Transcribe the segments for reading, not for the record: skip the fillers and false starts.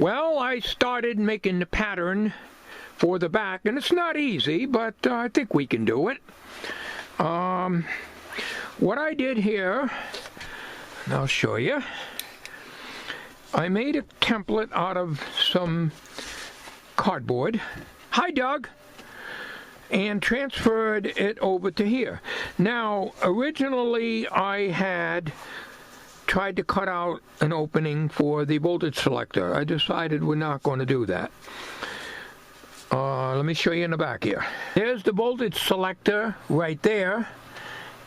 Well, I started making the pattern for the back, and it's not easy, but I think we can do it. What I did here, and I'll show you, I made a template out of some cardboard. Hi, Doug. And transferred it over to here. Now, originally I had tried to cut out an opening for the voltage selector. I decided we're not going to do that. Let me show you in the back here. There's the voltage selector right there,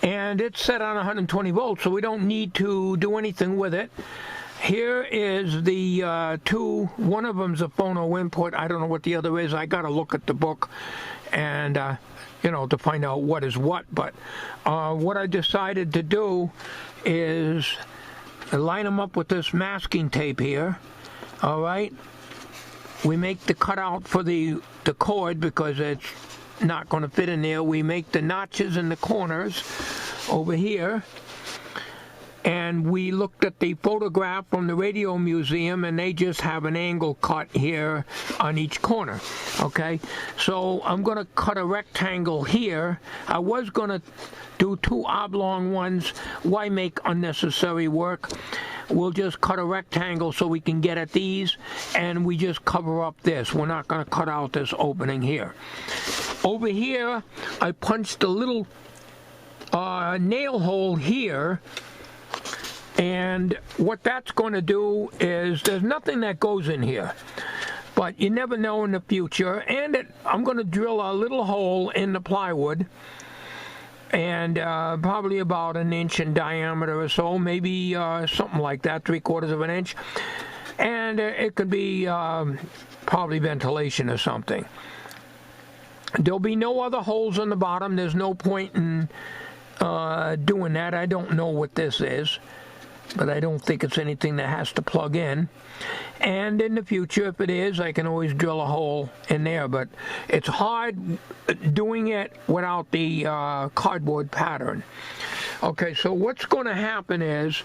and it's set on 120 volts, so we don't need to do anything with it. Here is the two, one of them's a phono input, I don't know what the other is, I gotta look at the book and to find out what is what, but what I decided to do is line them up with this masking tape here. All right, we make the cutout for the cord because it's not going to fit in there. We make the notches in the corners over here, and we looked at the photograph from the radio museum, and they just have an angle cut here on each corner. Okay, so I'm going to cut a rectangle here. I was going to do two oblong ones. Why make unnecessary work? We'll just cut a rectangle so we can get at these, and we just cover up this. We're not going to cut out this opening here. Over here, I punched a little nail hole here, and what that's going to do is, there's nothing that goes in here, but you never know in the future, and I'm going to drill a little hole in the plywood, and probably about 1 inch in diameter or so, maybe something like that, 3/4 of an inch, and it could be probably ventilation or something. There'll be no other holes on the bottom. There's no point in doing that. I don't know what this is, but I don't think it's anything that has to plug in. And in the future, if it is, I can always drill a hole in there, but it's hard doing it without the cardboard pattern. Okay, so what's going to happen is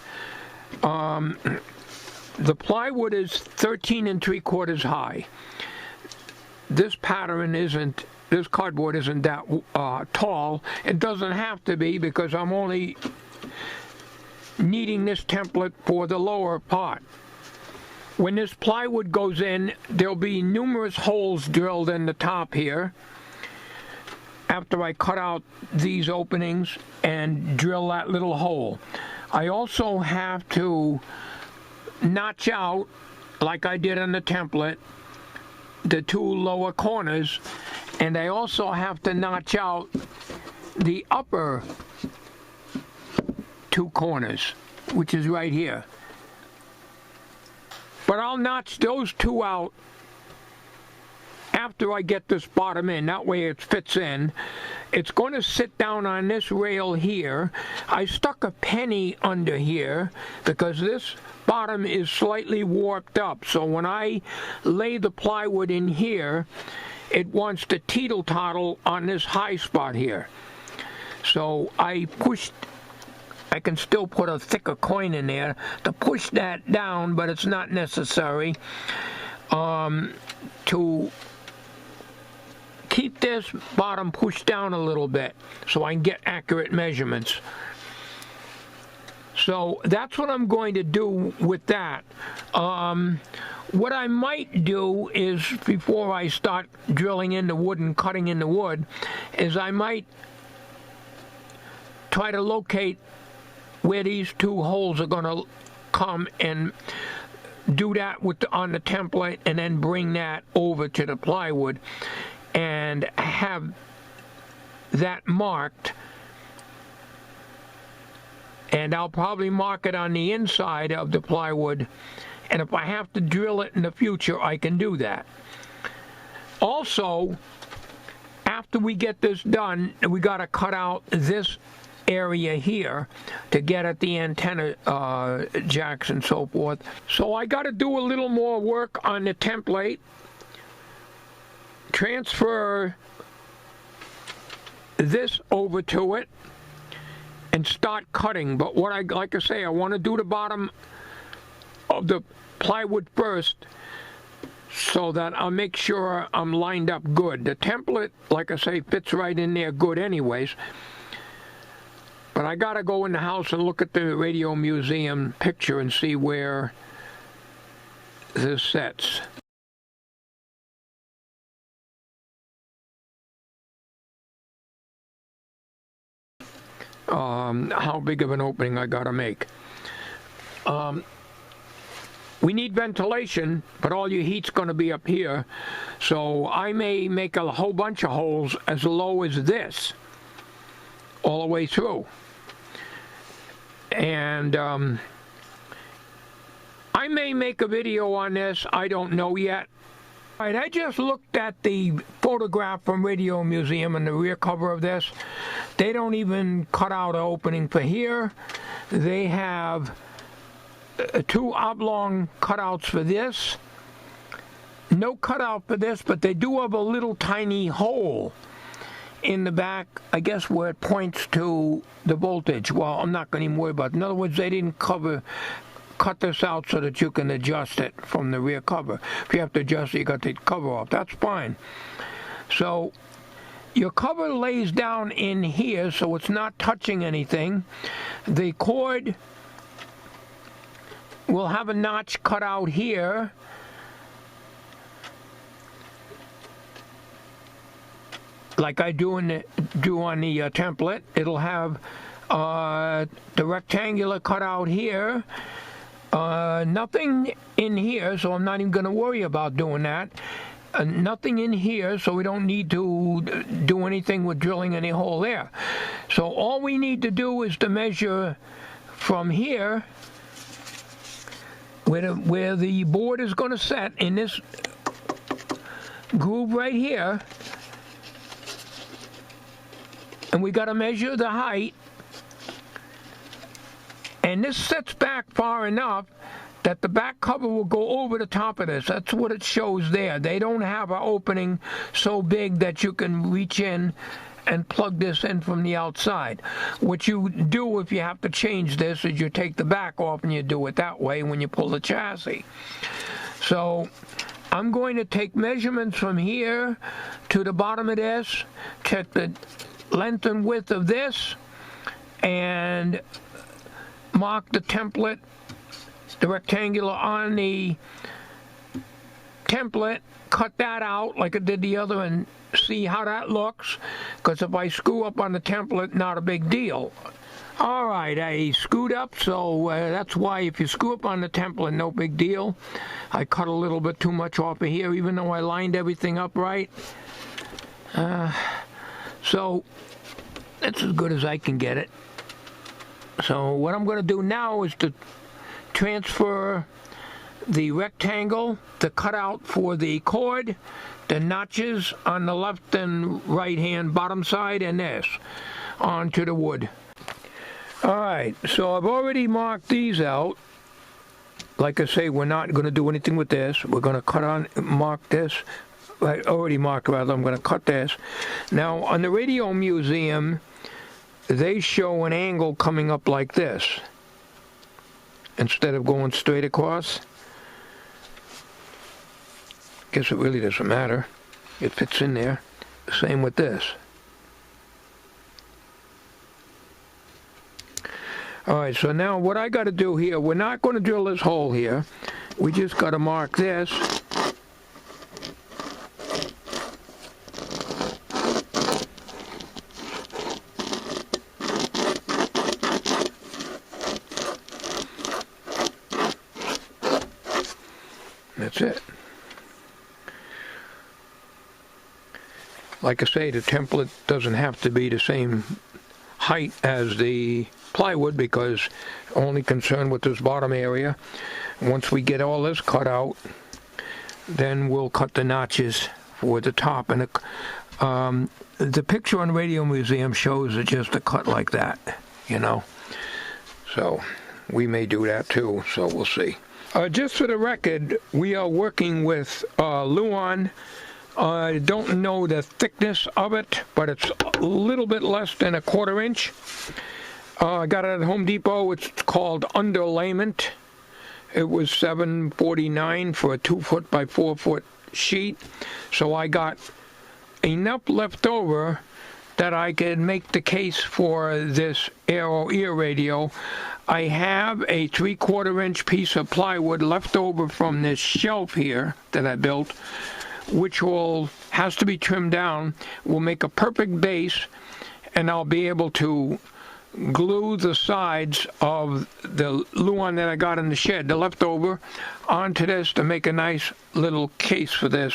the plywood is 13 3/4 high. This pattern isn't, this cardboard isn't that tall. It doesn't have to be, because I'm only needing this template for the lower part. When this plywood goes in, there'll be numerous holes drilled in the top here after I cut out these openings and drill that little hole. I also have to notch out, like I did on the template, the two lower corners, and I also have to notch out the upper two corners, which is right here. But I'll notch those two out after I get this bottom in. That way it fits in. It's going to sit down on this rail here. I stuck a penny under here because this bottom is slightly warped up. So when I lay the plywood in here, it wants to teetle-toddle on this high spot here. So I can still put a thicker coin in there to push that down, but it's not necessary to keep this bottom pushed down a little bit so I can get accurate measurements. So that's what I'm going to do with that. What I might do is, before I start drilling in the wood and cutting in the wood, is I might try to locate where these two holes are going to come and do that on the template, and then bring that over to the plywood and have that marked. And I'll probably mark it on the inside of the plywood, and if I have to drill it in the future, I can do that. Also, after we get this done, we got to cut out this area here to get at the antenna jacks and so forth. So I got to do a little more work on the template, transfer this over to it, and start cutting. But like I say, I want to do the bottom of the plywood first so that I'll make sure I'm lined up good. The template, like I say, fits right in there good anyways. But I gotta go in the house and look at the Radio Museum picture and see where this sets. How big of an opening I gotta make. We need ventilation, but all your heat's going to be up here, so I may make a whole bunch of holes as low as this all the way through. And I may make a video on this, I don't know yet. All right, I just looked at the photograph from Radio Museum and the rear cover of this. They don't even cut out an opening for here. They have 2 oblong cutouts for this. No cutout for this, but they do have a little tiny hole in the back, I guess where it points to the voltage. Well, I'm not going to even worry about it. In other words, they didn't cut this out so that you can adjust it from the rear cover. If you have to adjust it, you got to take the cover off. That's fine. So your cover lays down in here, so it's not touching anything. The cord will have a notch cut out here. Like I do on the template. It'll have the rectangular cut out here. Nothing in here, so I'm not even going to worry about doing that. Nothing in here, so we don't need to do anything with drilling any hole there. So all we need to do is to measure from here where the board is going to set in this groove right here, and we got to measure the height, and this sets back far enough that the back cover will go over the top of this. That's what it shows there. They don't have an opening so big that you can reach in and plug this in from the outside. What you do if you have to change this is you take the back off and you do it that way when you pull the chassis. So I'm going to take measurements from here to the bottom of this, check the length and width of this, and mark the template, the rectangular on the template, cut that out like I did the other and see how that looks, because if I screw up on the template, not a big deal. Alright, I screwed up, so that's why if you screw up on the template, no big deal. I cut a little bit too much off of here, even though I lined everything up right. So that's as good as I can get it. So what I'm going to do now is to transfer the rectangle, the cutout for the cord, the notches on the left and right hand bottom side, and this onto the wood. Alright, so I've already marked these out. Like I say, we're not going to do anything with this. We're going to mark this. I already marked, rather, I'm going to cut this. Now, on the Radio Museum, they show an angle coming up like this instead of going straight across. Guess it really doesn't matter. It fits in there. Same with this. Alright, so now what I got to do here, we're not going to drill this hole here. We just got to mark this. That's it. Like I say, the template doesn't have to be the same height as the plywood because only concerned with this bottom area. Once we get all this cut out, then we'll cut the notches for the top. And the picture on Radio Museum shows it just a cut like that, you know. So we may do that too, so we'll see. Just for the record, we are working with Luan. I don't know the thickness of it, but it's a little bit less than a 1/4 inch. I got it at Home Depot. It's called underlayment. It was $7.49 for a 2-foot by 4-foot sheet. So I got enough left over that I could make the case for this Aero ear radio. I have a 3/4 inch piece of plywood left over from this shelf here that I built, which has to be trimmed down, will make a perfect base, and I'll be able to glue the sides of the Luan that I got in the shed, the leftover, onto this to make a nice little case for this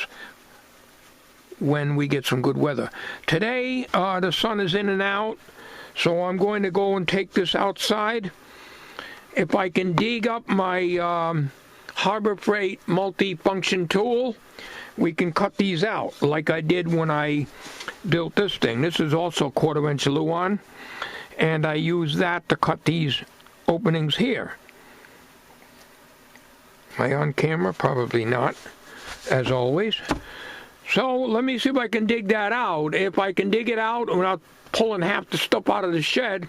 when we get some good weather. Today the sun is in and out, so I'm going to go and take this outside. If I can dig up my Harbor Freight multi-function tool, we can cut these out like I did when I built this thing. This is also 1/4 inch Luan, and I use that to cut these openings here. Am I on camera? Probably not, as always. So let me see if I can dig that out. If I can dig it out without pulling half the stuff out of the shed,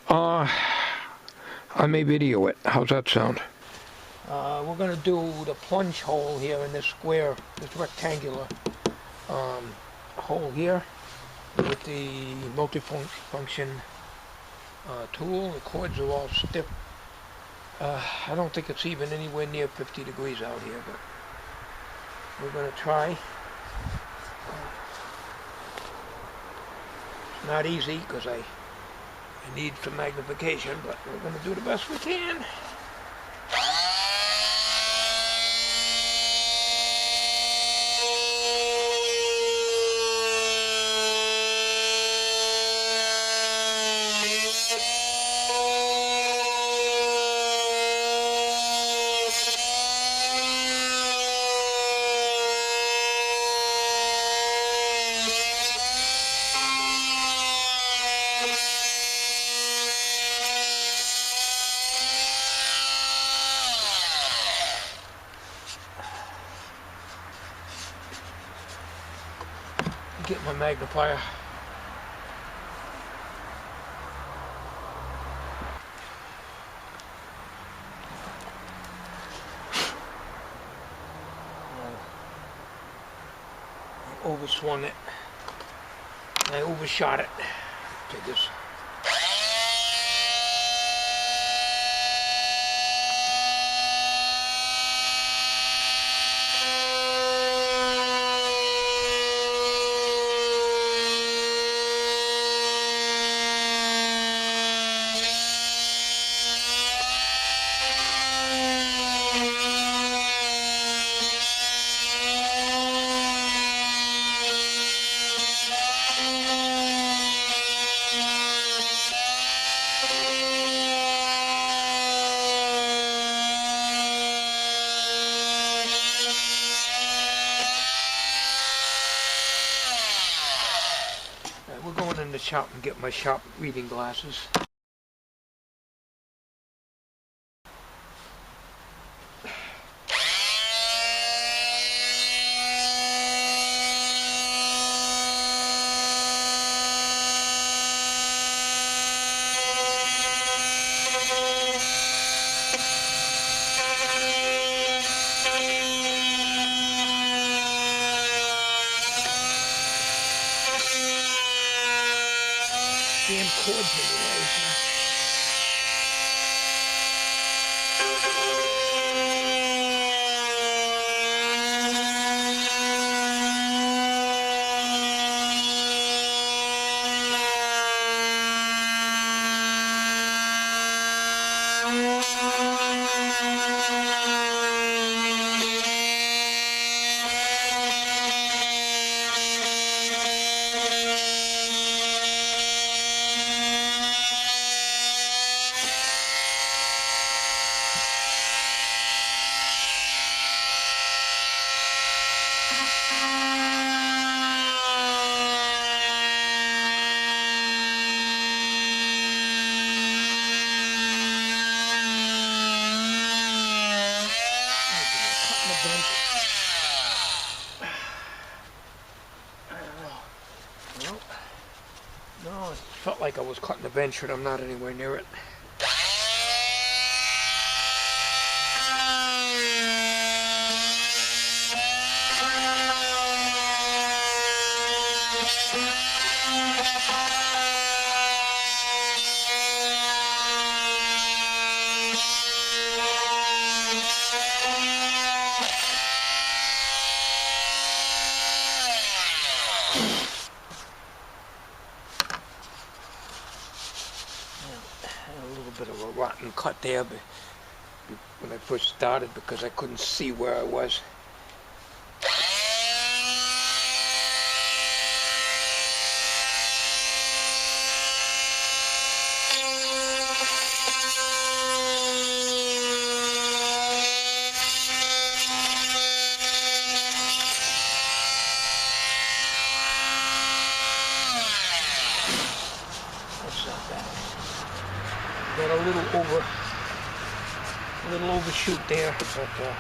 I may video it. How's that sound? We're going to do the plunge hole here in this square, this rectangular hole here with the multifunction tool. The cords are all stiff. I don't think it's even anywhere near 50 degrees out here, but we're going to try. It's not easy because I need some magnification, but we're going to do the best we can. Get my magnifier. I overswung it. I overshot it. Take this. We're going in the shop and get my shop reading glasses. Damn cords in the way. No, it felt like I was cutting the bench, but I'm not anywhere near it. A little bit of a rotten cut there when I first started because I couldn't see where I was. Got a little overshoot there, but that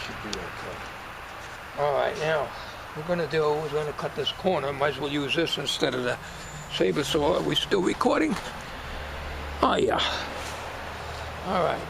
should be okay. All right, now we're gonna cut this corner. Might as well use this instead of the saber saw. Are we still recording? Oh yeah. All right.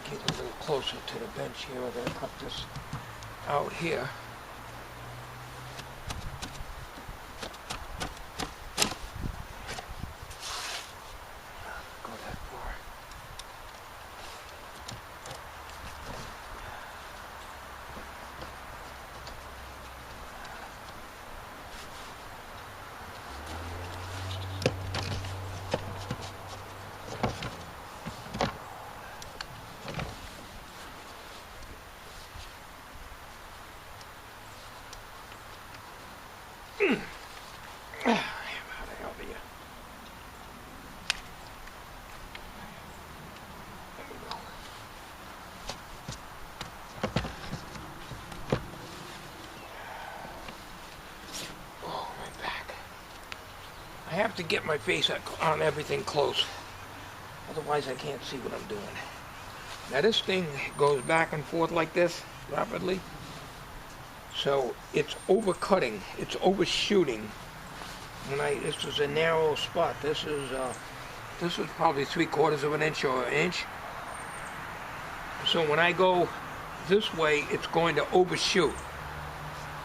Get a little closer to the bench here. We're going to cut this out here. Go that far. How the hell do you? There we go. Oh, my back. I have to get my face on everything close. Otherwise I can't see what I'm doing. Now this thing goes back and forth like this rapidly. So it's overcutting, it's overshooting. This is a narrow spot. This is probably 3/4 of an inch or an inch. So when I go this way, it's going to overshoot.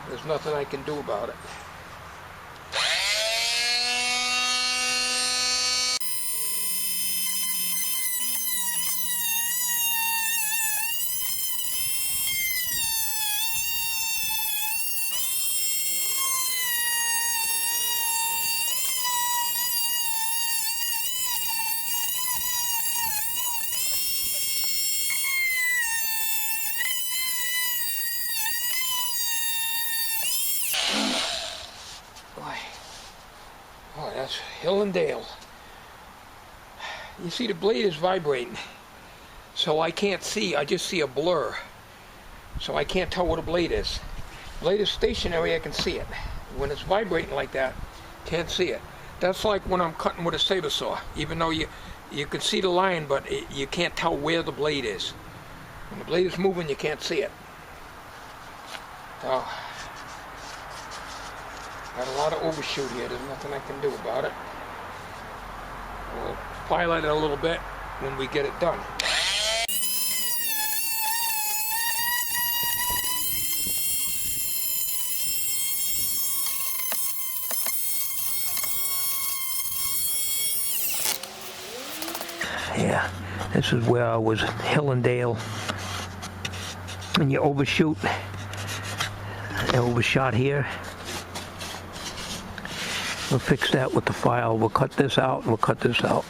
There's nothing I can do about it. Oh, that's hill and dale. You see, the blade is vibrating, so I can't see. I just see a blur, so I can't tell what a blade is. Blade is stationary, I can see it. When it's vibrating like that, can't see it. That's like when I'm cutting with a saber saw. Even though you can see the line, but you can't tell where the blade is. When the blade is moving, you can't see it. So, got a lot of overshoot here. There's nothing I can do about it. We'll pilot it a little bit when we get it done. Yeah, this is where I was hill and dale. When you overshoot, I overshot here. We'll fix that with the file. We'll cut this out and we'll cut this out.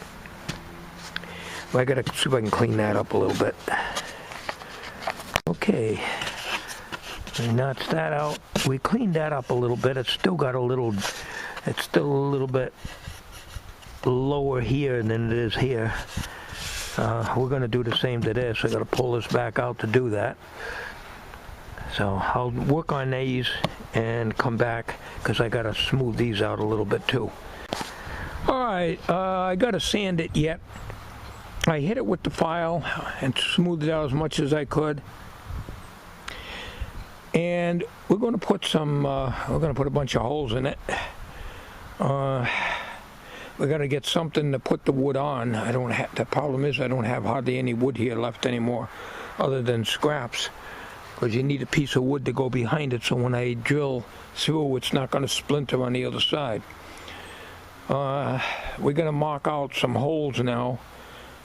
Well, I gotta see if I can clean that up a little bit. Okay. We notched that out. We cleaned that up a little bit. It's still got a little, it's still a little bit lower here than it is here. We're gonna do the same to this. I gotta pull this back out to do that. So I'll work on these and come back because I gotta smooth these out a little bit too. Alright, I gotta sand it yet. I hit it with the file and smoothed it out as much as I could. And we're going to put some, we're going to put a bunch of holes in it. We got to get something to put the wood on. I don't have, the problem is I don't have hardly any wood here left anymore other than scraps. Because you need a piece of wood to go behind it so when I drill through it's not going to splinter on the other side. We're going to mark out some holes now.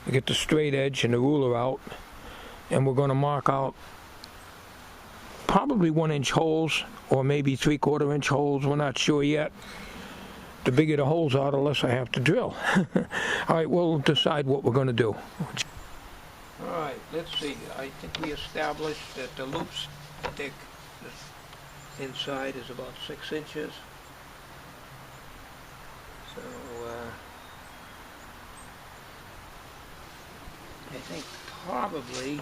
We get the straight edge and the ruler out. And we're going to mark out probably 1-inch holes or maybe 3/4 inch holes. We're not sure yet. The bigger the holes are, the less I have to drill. All right, we'll decide what we're going to do. All right, let's see. I think we established that the loop stick inside is about 6 inches. So I think probably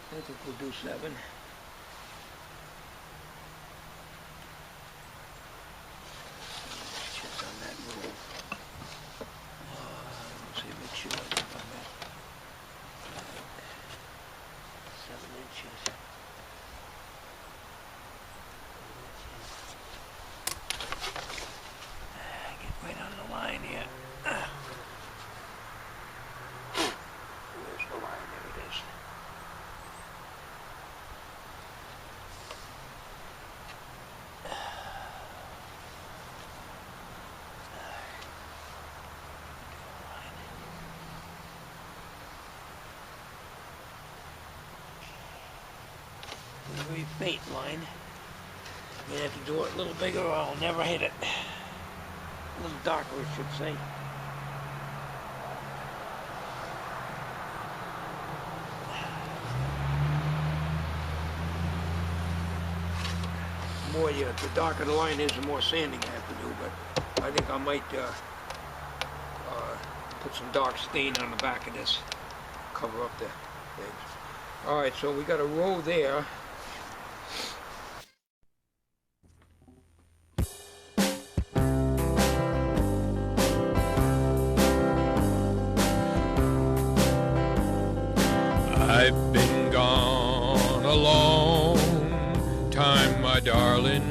I think we'll do 7. Inches on that rule. Let's see, make sure I get on that. 7 inches. Get right on the line here. Where's the line? There it is. Very faint line. I'm gonna have to do it a little bigger or I'll never hit it. A little darker, I should say. The darker the line is, the more sanding I have to do, but I think I might put some dark stain on the back of this, cover up the things. Alright, so we got a row there. I've been gone a long time, my darling.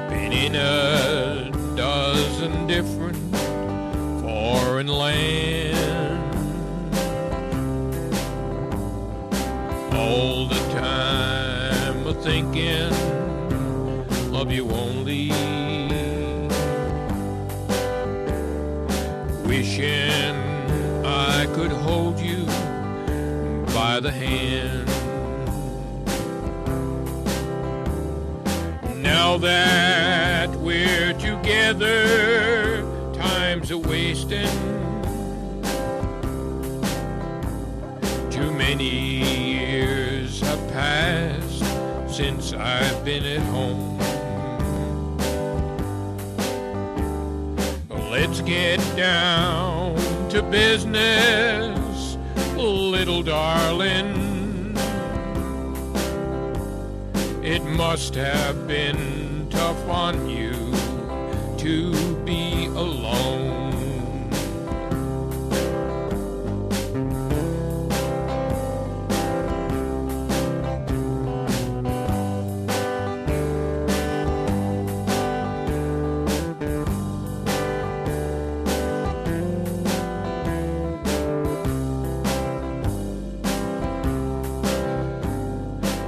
Been in a dozen different foreign lands. All the time a thinking of you only. Wishing I could hold you by the hand. Now that we're together, time's a wasting. Too many years have passed since I've been at home. Let's get down to business, little darling. It must have been tough on you to be alone.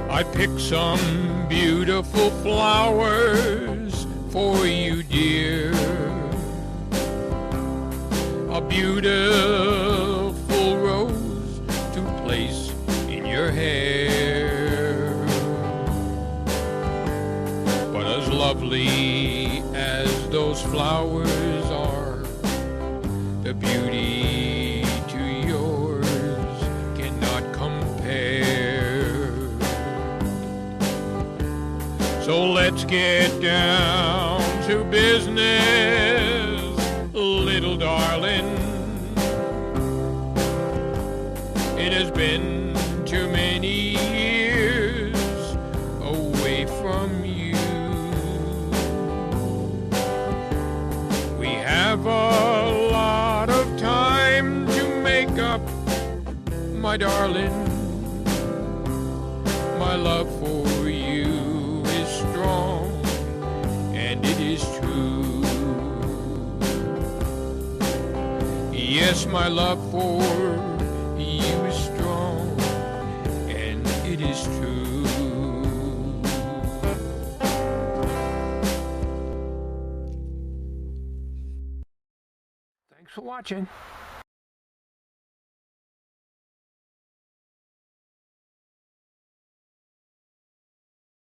I picked some beautiful flowers for you, dear. A beautiful rose to place in your hair. But as lovely as those flowers are, the beauty to yours cannot compare. So let's get down to business, little darling. It has been too many years away from you. We have a lot of time to make up, my darling. My love for you is strong, and it is true. Yes, my love for you is strong, and it is true. Thanks for watching.